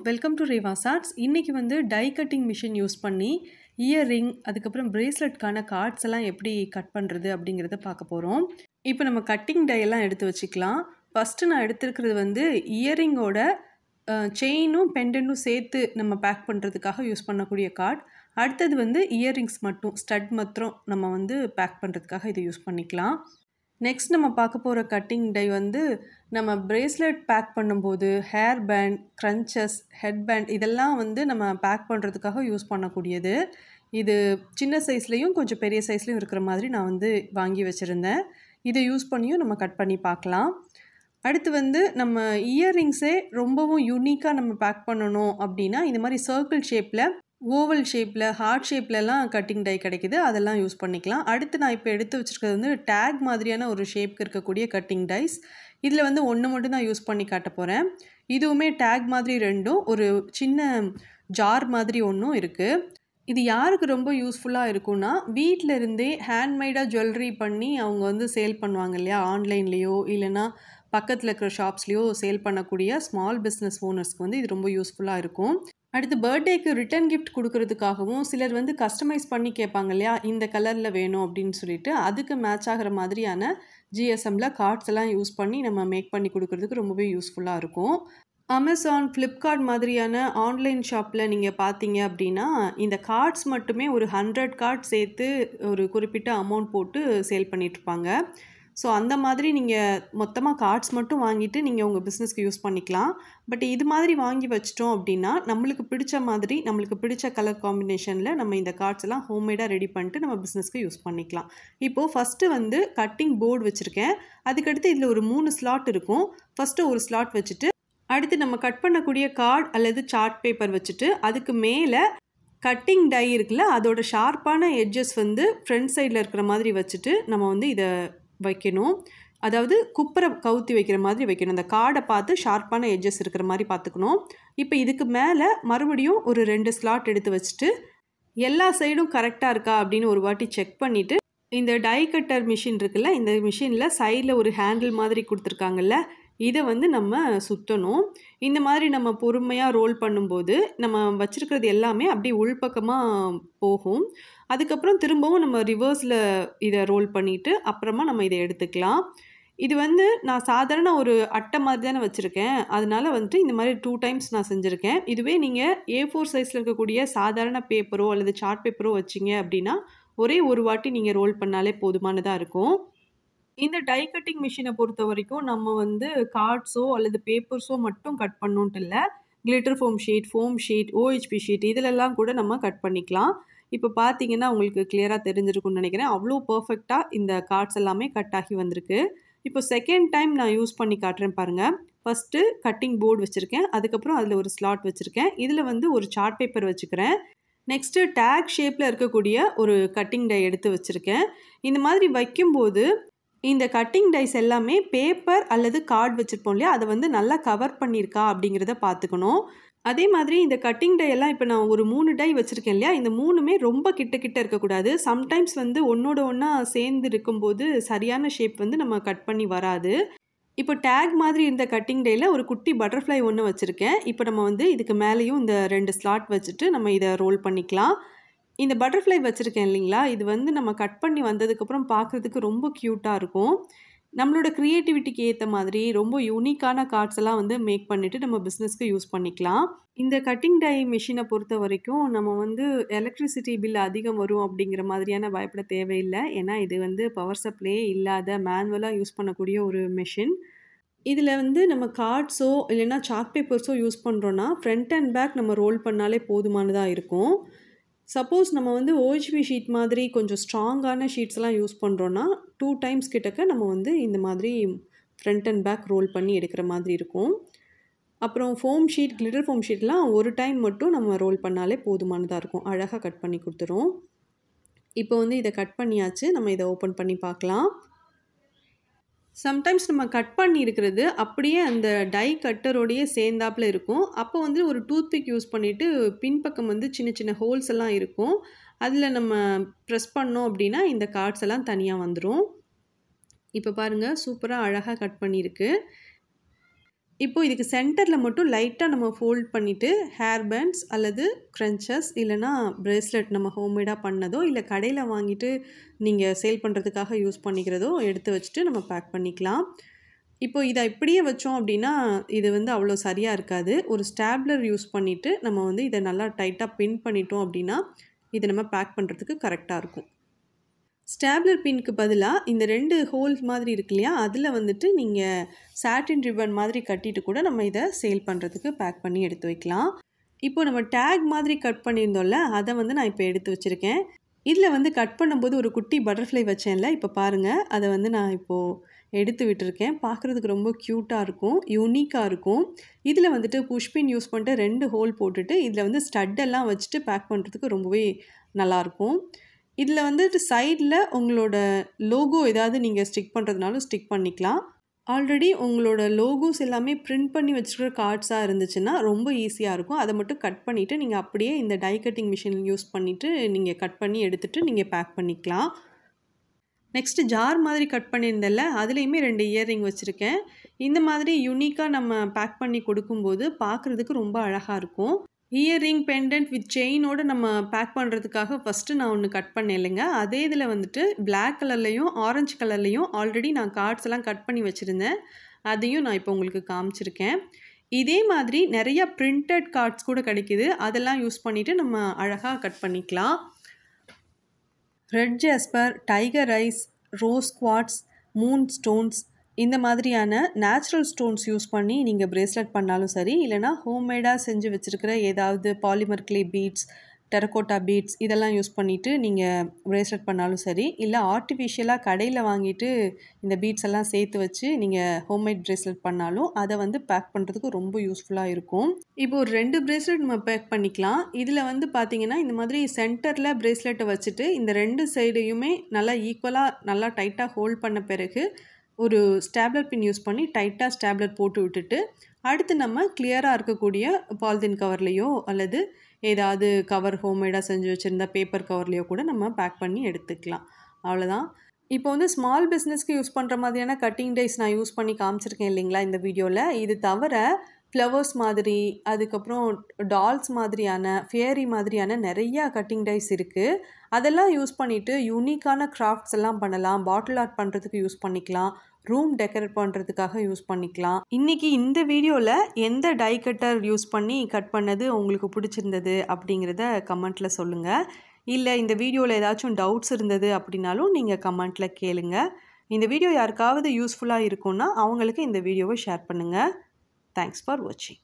Welcome to Reva's arts. இன்னைக்கு வந்து tie cutting machine use பண்ணி இயர்ரிங், அதுக்கப்புறம் பிரேஸ்லெட்கான கார்ட்ஸ் எல்லாம் எப்படி கட் பண்ணுறது அப்படிங்கிறத பார்க்க போகிறோம். இப்போ நம்ம கட்டிங் டை எல்லாம் எடுத்து வச்சுக்கலாம். ஃபஸ்ட்டு நான் எடுத்துருக்கிறது வந்து இயரிங்கோட செயினும் பெண்டன்ட்டும் சேர்த்து நம்ம பேக் பண்ணுறதுக்காக யூஸ் பண்ணக்கூடிய கார்ட். அடுத்தது வந்து இயர்ரிங்ஸ் மட்டும் ஸ்டட் மாத்திரம் நம்ம வந்து பேக் பண்ணுறதுக்காக இதை யூஸ் பண்ணிக்கலாம். நெக்ஸ்ட் நம்ம பார்க்க போகிற கட்டிங் டை வந்து நம்ம பிரேஸ்லெட் பேக் பண்ணும்போது hair band, crunches, head band இதெல்லாம் வந்து நம்ம பேக் பண்ணுறதுக்காக யூஸ் பண்ணக்கூடியது. இது சின்ன சைஸ்லேயும் கொஞ்சம் பெரிய சைஸ்லேயும் இருக்கிற மாதிரி நான் வந்து வாங்கி வச்சுருந்தேன். இதை யூஸ் பண்ணியும் நம்ம கட் பண்ணி பார்க்கலாம். அடுத்து வந்து நம்ம இயர்ரிங்ஸே ரொம்பவும் யூனிக்காக நம்ம பேக் பண்ணணும் அப்படின்னா இந்த மாதிரி சர்க்கிள் ஷேப்பில், ஓவல் ஷேப்பில், ஹார்ட் ஷேப்லலாம் கட்டிங் டை கிடைக்குது. அதெல்லாம் யூஸ் பண்ணிக்கலாம். அடுத்து நான் இப்போ எடுத்து வச்சுருக்கிறது வந்து டேக் மாதிரியான ஒரு ஷேப்க்கு இருக்கக்கூடிய கட்டிங் டைஸ். இதில் வந்து ஒன்று மட்டும் தான் யூஸ் பண்ணி காட்ட போகிறேன். இதுவுமே டேக் மாதிரி ரெண்டும், ஒரு சின்ன ஜார் மாதிரி ஒன்றும் இருக்குது. இது யாருக்கு ரொம்ப யூஸ்ஃபுல்லாக இருக்கும்னா, வீட்டில் இருந்தே ஹேண்ட்மேடாக ஜுவல்லரி பண்ணி அவங்க வந்து சேல் பண்ணுவாங்க இல்லையா, ஆன்லைன்லேயோ இல்லைன்னா பக்கத்தில் இருக்கிற ஷாப்ஸ்லேயோ சேல் பண்ணக்கூடிய ஸ்மால் பிஸ்னஸ் ஓனர்ஸ்க்கு வந்து இது ரொம்ப யூஸ்ஃபுல்லாக இருக்கும். அடுத்து பர்த்டேக்கு ரிட்டன் கிஃப்ட் கொடுக்கறதுக்காகவும் சிலர் வந்து கஸ்டமைஸ் பண்ணி கேட்பாங்க இல்லையா, இந்த கலரில் வேணும் அப்படின்னு சொல்லிட்டு அதுக்கு மேட்ச் ஆகிற மாதிரியான ஜிஎஸ்எம்மில் கார்ட்ஸ் எல்லாம் யூஸ் பண்ணி நம்ம மேக் பண்ணி கொடுக்கறதுக்கு ரொம்பவே யூஸ்ஃபுல்லாக இருக்கும். அமேசான், ஃப்ளிப்கார்ட் மாதிரியான ஆன்லைன் ஷாப்பில் நீங்கள் பார்த்தீங்க அப்படின்னா இந்த கார்ட்ஸ் மட்டுமே ஒரு 100 கார்ட் சேர்த்து ஒரு குறிப்பிட்ட அமௌண்ட் போட்டு சேல் பண்ணிகிட்ருப்பாங்க. ஸோ அந்த மாதிரி நீங்கள் மொத்தமாக கார்ட்ஸ் மட்டும் வாங்கிட்டு நீங்கள் உங்கள் பிஸ்னஸ்க்கு யூஸ் பண்ணிக்கலாம். பட் இது மாதிரி வாங்கி வச்சிட்டோம் அப்படின்னா நம்மளுக்கு பிடிச்ச மாதிரி, நம்மளுக்கு பிடிச்ச கலர் காம்பினேஷனில் நம்ம இந்த கார்ட்ஸ் எல்லாம் ஹோம்மேடாக ரெடி பண்ணிட்டு நம்ம பிஸ்னஸ்க்கு யூஸ் பண்ணிக்கலாம். இப்போது ஃபஸ்ட்டு வந்து கட்டிங் போர்டு வச்சுருக்கேன். அதுக்கடுத்து இதில் ஒரு 3 ஸ்லாட் இருக்கும். ஃபஸ்ட்டு ஒரு ஸ்லாட் வச்சுட்டு அடுத்து நம்ம கட் பண்ணக்கூடிய கார்டு அல்லது சார்ட் பேப்பர் வச்சுட்டு அதுக்கு மேலே கட்டிங் டை இருக்குல்ல, அதோட ஷார்ப்பான எட்ஜஸ் வந்து ஃப்ரண்ட் சைடில் இருக்கிற மாதிரி வச்சுட்டு நம்ம வந்து இதை வைக்கணும். அதாவது குப்பரை கவுத்தி வைக்கிற மாதிரி வைக்கணும். அந்த கார்டை பார்த்து ஷார்ப்பான எட்ஜஸ் இருக்கிற மாதிரி பார்த்துக்கணும். இப்போ இதுக்கு மேலே மறுபடியும் ஒரு 2 ஸ்லாட் எடுத்து வச்சுட்டு எல்லா சைடும் கரெக்டாக இருக்கா அப்படின்னு ஒரு வாட்டி செக் பண்ணிவிட்டு, இந்த டை கட்டர் மிஷின் இருக்குல்ல, இந்த மிஷினில் சைடில் ஒரு ஹேண்டில் மாதிரி கொடுத்துருக்காங்கல்ல, இதை வந்து நம்ம சுற்றணும். இந்த மாதிரி நம்ம பொறுமையாக ரோல் பண்ணும்போது நம்ம வச்சுருக்கிறது எல்லாமே அப்படியே உள்பக்கமாக போகும். அதுக்கப்புறம் திரும்பவும் நம்ம ரிவர்ஸில் இதை ரோல் பண்ணிவிட்டு அப்புறமா நம்ம இதை எடுத்துக்கலாம். இது வந்து நான் சாதாரண ஒரு அட்டை மாதிரி தானே வச்சுருக்கேன். அதனால வந்துட்டு இந்த மாதிரி 2 டைம்ஸ் நான் செஞ்சுருக்கேன். இதுவே நீங்கள் A4 சைஸில் இருக்கக்கூடிய சாதாரண பேப்பரோ அல்லது சார்ட் பேப்பரோ வச்சிங்க அப்படின்னா ஒரே ஒரு வாட்டி நீங்கள் ரோல் பண்ணாலே போதுமானதாக இருக்கும். இந்த டை கட்டிங் மிஷினை பொறுத்த வரைக்கும் நம்ம வந்து கார்ட்ஸோ அல்லது பேப்பர்ஸோ மட்டும் கட் பண்ணணுன்ட்டு இல்லை. Glitter foam sheet, OHP sheet இதிலெல்லாம் கூட நம்ம கட் பண்ணிக்கலாம். இப்போ பார்த்தீங்கன்னா உங்களுக்கு கிளியராக தெரிஞ்சிருக்கும்னு நினைக்கிறேன். அவ்வளோ பர்ஃபெக்டாக இந்த கார்ட்ஸ் எல்லாமே கட் ஆகி வந்திருக்கு. இப்போ செகண்ட் டைம் நான் யூஸ் பண்ணி காட்டுறேன் பாருங்கள். ஃபஸ்ட்டு கட்டிங் போர்டு வச்சுருக்கேன். அதுக்கப்புறம் அதில் ஒரு ஸ்லாட் வச்சுருக்கேன். இதில் வந்து ஒரு சார்ட் பேப்பர் வச்சுக்கிறேன். நெக்ஸ்ட்டு டேக் ஷேப்பில் இருக்கக்கூடிய ஒரு கட்டிங் டை எடுத்து வச்சுருக்கேன். இந்த மாதிரி வைக்கும்போது இந்த கட்டிங் டைஸ் எல்லாமே பேப்பர் அல்லது கார்டு வச்சுருப்போம் இல்லையா, அதை வந்து நல்லா கவர் பண்ணியிருக்கா அப்படிங்கிறத பார்த்துக்கணும். அதே மாதிரி இந்த கட்டிங் டை எல்லாம் இப்போ நான் ஒரு 3 டை வச்சுருக்கேன் இல்லையா, இந்த 3மே ரொம்ப கிட்ட இருக்கக்கூடாது. சம்டைம்ஸ் வந்து ஒன்றோட ஒன்றா சேர்ந்து இருக்கும்போது சரியான ஷேப் வந்து நம்ம கட் பண்ணி வராது. இப்போ டேக் மாதிரி இருந்த கட்டிங் டையில் ஒரு குட்டி பட்டர்ஃப்ளை ஒன்று வச்சுருக்கேன். இப்போ நம்ம வந்து இதுக்கு மேலேயும் இந்த 2 ஸ்லாட் வச்சுட்டு நம்ம இதை ரோல் பண்ணிக்கலாம். இந்த பட்டர்ஃப்ளை வச்சுருக்கேன் இல்லைங்களா, இது வந்து நம்ம கட் பண்ணி வந்ததுக்கப்புறம் பார்க்குறதுக்கு ரொம்ப க்யூட்டாக இருக்கும். நம்மளோட க்ரியேட்டிவிட்டிக்கு ஏற்ற மாதிரி ரொம்ப யூனிக்கான கார்ட்ஸ் எல்லாம் வந்து மேக் பண்ணிவிட்டு நம்ம பிஸ்னஸ்க்கு யூஸ் பண்ணிக்கலாம். இந்த கட்டிங் டை மிஷினை பொறுத்த வரைக்கும் நம்ம வந்து எலக்ட்ரிசிட்டி பில் அதிகம் வரும் அப்படிங்கிற மாதிரியான பயப்பட தேவையில்லை. ஏன்னா இது வந்து பவர் சப்ளே இல்லாத மேனுவலாக யூஸ் பண்ணக்கூடிய ஒரு மிஷின். இதில் வந்து நம்ம கார்ட்ஸோ இல்லைன்னா சார்ட் பேப்பர்ஸோ யூஸ் பண்ணுறோன்னா ஃப்ரண்ட் அண்ட் பேக் நம்ம ரோல் பண்ணாலே போதுமானதாக இருக்கும். சப்போஸ் நம்ம வந்து OHP ஷீட் மாதிரி கொஞ்சம் ஸ்ட்ராங்கான ஷீட்ஸ்லாம் யூஸ் பண்ணுறோன்னா 2 டைம்ஸ் கிட்டக்க நம்ம வந்து இந்த மாதிரி ஃப்ரண்ட் அண்ட் பேக் ரோல் பண்ணி எடுக்கிற மாதிரி இருக்கும். அப்புறம் ஃபோம் ஷீட், கிளிட்டர் ஃபோம் ஷீட்லாம் ஒரு டைம் மட்டும் நம்ம ரோல் பண்ணாலே போதுமானதாக இருக்கும். அழகாக கட் பண்ணி கொடுத்துரும். இப்போ வந்து இதை கட் பண்ணியாச்சு. நம்ம இதை ஓப்பன் பண்ணி பார்க்கலாம். சம்டைம்ஸ் நம்ம கட் பண்ணி இருக்கிறது அப்படியே அந்த டை கட்டரோடையே சேர்ந்தாப்பில் இருக்கும். அப்போ வந்து ஒரு டூத்பிக் யூஸ் பண்ணிவிட்டு பின்பக்கம் வந்து சின்ன சின்ன ஹோல்ஸ் எல்லாம் இருக்கும். அதில் நம்ம ப்ரெஸ் பண்ணோம் அப்படின்னா இந்த கார்ட்ஸ் எல்லாம் தனியாக வந்துடும். இப்போ பாருங்கள், சூப்பராக அழகாக கட் பண்ணியிருக்கு. இப்போ இதுக்கு சென்டரில் மட்டும் லைட்டாக நம்ம ஃபோல்ட் பண்ணிவிட்டு ஹேர் பேண்ட்ஸ் அல்லது க்ரன்ச்சஸ் இல்லைனா பிரேஸ்லெட் நம்ம ஹோம்மேடாக பண்ணதோ இல்லை கடையில் வாங்கிட்டு நீங்கள் சேல் பண்ணுறதுக்காக யூஸ் பண்ணிக்கிறதோ எடுத்து வச்சுட்டு நம்ம பேக் பண்ணிக்கலாம். இப்போ இதை இப்படியே வச்சோம் அப்படின்னா இது வந்து அவ்வளோ சரியாக இருக்காது. ஒரு ஸ்டாப்லர் யூஸ் பண்ணிவிட்டு நம்ம வந்து இதை நல்லா டைட்டாக பின் பண்ணிட்டோம் அப்படின்னா இதை நம்ம பேக் பண்ணுறதுக்கு கரெக்டாக இருக்கும். ஸ்டாப்லர் பின்க்கு பதிலாக இந்த 2 ஹோல்ஸ் மாதிரி இருக்கு இல்லையா, அதில் வந்துட்டு நீங்கள் சாட்டின் ரிப்பன் மாதிரி கட்டிட்டு கூட நம்ம இதை சேல் பண்ணுறதுக்கு பேக் பண்ணி எடுத்து வைக்கலாம். இப்போ நம்ம டேக் மாதிரி கட் பண்ணியிருந்தோம்ல, அதை வந்து நான் இப்போ எடுத்து வச்சுருக்கேன். இதில் வந்து கட் பண்ணும்போது ஒரு குட்டி பட்டர்ஃப்ளை வச்சேன்ல, இப்போ பாருங்கள் அதை வந்து நான் இப்போது எடுத்து விட்டுருக்கேன். பார்க்குறதுக்கு ரொம்ப க்யூட்டாக இருக்கும், யூனிக்காக இருக்கும். இதில் வந்துட்டு புஷ்பின் யூஸ் பண்ணிட்டு 2 ஹோல் போட்டுட்டு இதில் வந்து ஸ்டட்டெல்லாம் வச்சுட்டு பேக் பண்ணுறதுக்கு ரொம்பவே நல்லாயிருக்கும். இதில் வந்துட்டு சைடில் உங்களோட லோகோ ஏதாவது நீங்கள் ஸ்டிக் பண்ணுறதுனாலும் ஸ்டிக் பண்ணிக்கலாம். ஆல்ரெடி உங்களோட லோகோஸ் எல்லாமே பிரிண்ட் பண்ணி வச்சுருக்கிற கார்ட்ஸாக இருந்துச்சுன்னா ரொம்ப ஈஸியாக இருக்கும். அதை மட்டும் கட் பண்ணிவிட்டு நீங்கள் அப்படியே இந்த டை கட்டிங் மிஷின் யூஸ் பண்ணிவிட்டு நீங்கள் கட் பண்ணி எடுத்துகிட்டு நீங்கள் பேக் பண்ணிக்கலாம். நெக்ஸ்ட்டு ஜார் மாதிரி கட் பண்ணியிருந்தேன்ல, அதுலேயுமே 2 இயர்ரிங் வச்சுருக்கேன். இந்த மாதிரி யூனிக்காக நம்ம பேக் பண்ணி கொடுக்கும்போது பார்க்குறதுக்கு ரொம்ப அழகாக இருக்கும். இயர்ரிங் பெண்டன்ட் வித் செயினோடு நம்ம பேக் பண்ணுறதுக்காக ஃபஸ்ட்டு நான் ஒன்று கட் பண்ணேன் இல்லைங்க, அதே இதில் வந்துட்டு பிளாக் கலர்லேயும் ஆரஞ்சு கலர்லேயும் ஆல்ரெடி நான் கார்ட்ஸ் எல்லாம் கட் பண்ணி வச்சுருந்தேன். அதையும் நான் இப்போ உங்களுக்கு காமிச்சிருக்கேன். இதே மாதிரி நிறையா பிரிண்டட் கார்ட்ஸ் கூட கிடைக்கிது. அதெல்லாம் யூஸ் பண்ணிவிட்டு நம்ம அழகாக கட் பண்ணிக்கலாம். Red jasper, tiger eyes, rose quartz, moon stones இந்த மாதிரியான நேச்சுரல் ஸ்டோன்ஸ் யூஸ் பண்ணி நீங்கள் பிரேஸ்லெட் பண்ணாலும் சரி, இல்லைனா ஹோம்மேடாக செஞ்சு வச்சுருக்கிற ஏதாவது polymer clay beads, terracotta beads இதெல்லாம் யூஸ் பண்ணிவிட்டு நீங்கள் பிரேஸ்லெட் பண்ணாலும் சரி, இல்லை ஆர்டிஃபிஷியலாக கடையில் வாங்கிட்டு இந்த பீட்ஸ் எல்லாம் சேர்த்து வச்சு நீங்கள் ஹோம்மேட் பிரேஸ்லெட் பண்ணாலும் அதை வந்து பேக் பண்ணுறதுக்கு ரொம்ப யூஸ்ஃபுல்லாக இருக்கும். இப்போ ஒரு 2 பிரேஸ்லெட் நம்ம பேக் பண்ணிக்கலாம். இதில் வந்து பார்த்திங்கன்னா இந்த மாதிரி சென்டரில் பிரேஸ்லெட்டை வச்சுட்டு இந்த 2 சைடையுமே நல்லா ஈக்குவலாக நல்லா டைட்டாக ஹோல்ட் பண்ண பிறகு ஒரு ஸ்டாப்லர் பின் யூஸ் பண்ணி டைட்டாக ஸ்டாப்லர் போட்டு விட்டுட்டு அடுத்து நம்ம கிளியராக இருக்கக்கூடிய பாலித்தீன் கவர்லேயோ அல்லது ஏதாவது கவர் ஹோம்மேடாக செஞ்சு வச்சுருந்தா பேப்பர் கவர்லேயோ கூட நம்ம பேக் பண்ணி எடுத்துக்கலாம். அவ்வளோதான். இப்போ வந்து ஸ்மால் பிஸ்னஸ்க்கு யூஸ் பண்ணுற மாதிரியான கட்டிங் டைஸ் நான் யூஸ் பண்ணி காமிச்சிருக்கேன் இல்லைங்களா இந்த வீடியோவில். இது தவிர ஃப்ளவர்ஸ் மாதிரி, அதுக்கப்புறம் டால்ஸ் மாதிரியான, ஃபேரி மாதிரியான நிறையா கட்டிங் டைஸ் இருக்குது. அதெல்லாம் யூஸ் பண்ணிவிட்டு யூனிக்கான கிராஃப்ட்ஸ் எல்லாம் பண்ணலாம். பாட்டில் ஆர்ட் பண்ணுறதுக்கு யூஸ் பண்ணிக்கலாம், ரூம் டெக்கரேட் பண்ணுறதுக்காக யூஸ் பண்ணிக்கலாம். இன்றைக்கி இந்த வீடியோவில் எந்த டை கட்டர் யூஸ் பண்ணி கட் பண்ணது உங்களுக்கு பிடிச்சிருந்தது அப்படிங்கிறத கமெண்ட்டில் சொல்லுங்கள். இல்லை இந்த வீடியோவில் ஏதாச்சும் டவுட்ஸ் இருந்தது அப்படின்னாலும் நீங்கள் கமெண்ட்டில் கேளுங்க. இந்த வீடியோ யாருக்காவது யூஸ்ஃபுல்லாக இருக்குன்னா அவங்களுக்கு இந்த வீடியோவை ஷேர் பண்ணுங்கள். Thanks for watching.